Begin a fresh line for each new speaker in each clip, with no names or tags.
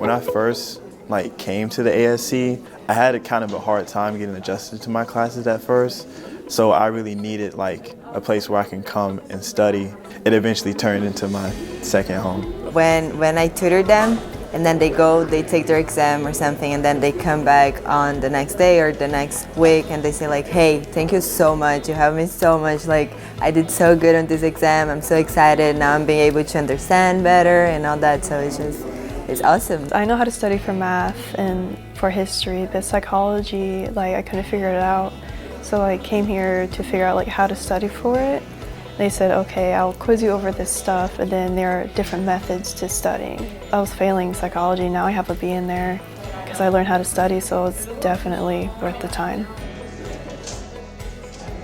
When I first came to the ASC, I had a kind of a hard time getting adjusted to my classes at first. So I really needed a place where I can come and study. It eventually turned into my second home.
When I tutor them, and then they take their exam or something, and then they come back on the next day or the next week and they say hey, thank you so much, you helped me so much, I did so good on this exam, I'm so excited, now I'm being able to understand better and all that, so it's awesome.
I know how to study for math and for history, but psychology, I couldn't figure it out. So I came here to figure out how to study for it. They said, okay, I'll quiz you over this stuff, and then there are different methods to studying. I was failing psychology, now I have a B in there because I learned how to study, so it's definitely worth the time.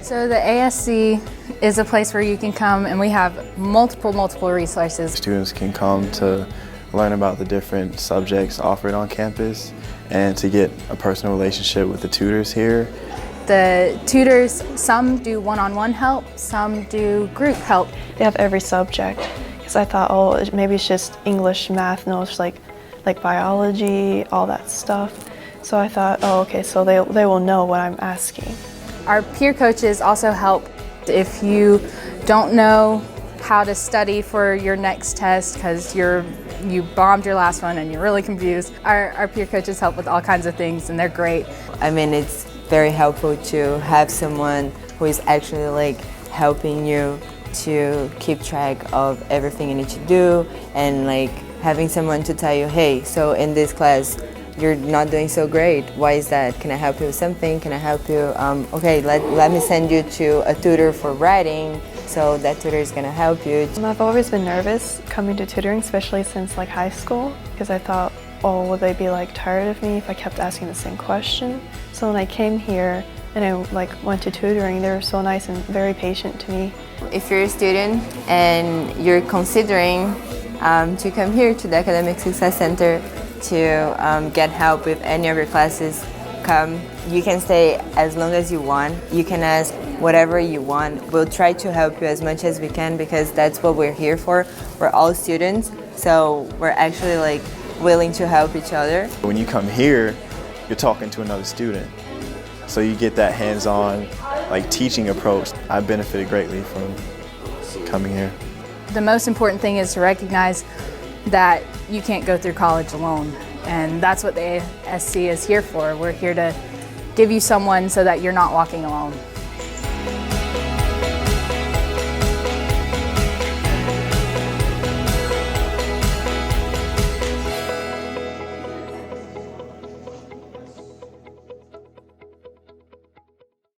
So the ASC is a place where you can come, and we have multiple resources.
Students can come to learn about the different subjects offered on campus and to get a personal relationship with the tutors here.
The tutors, some do one-on-one help, some do group help.
They have every subject, because I thought, oh, maybe it's just English, math, no, it's like biology, all that stuff. So I thought, oh, okay, so they will know what I'm asking.
Our peer coaches also help if you don't know how to study for your next test because you bombed your last one and you're really confused. Our peer coaches help with all kinds of things, and they're great.
I mean, it's very helpful to have someone who is actually helping you to keep track of everything you need to do, and having someone to tell you, hey, so in this class you're not doing so great, why is that? Can I help you with something? Can I help you? Okay, let me send you to a tutor for writing, so that tutor is going to help you.
I've always been nervous coming to tutoring, especially since high school, because I thought, oh, would they be tired of me if I kept asking the same question? So when I came here and I went to tutoring, they were so nice and very patient to me.
If you're a student and you're considering to come here to the Academic Success Center to get help with any of your classes, come. You can stay as long as you want. You can ask whatever you want. We'll try to help you as much as we can because that's what we're here for. We're all students, so we're actually willing to help each other.
When you come here, you're talking to another student. So you get that hands-on teaching approach. I benefited greatly from coming here.
The most important thing is to recognize that you can't go through college alone. And that's what the ASC is here for. We're here to give you someone so that you're not walking alone.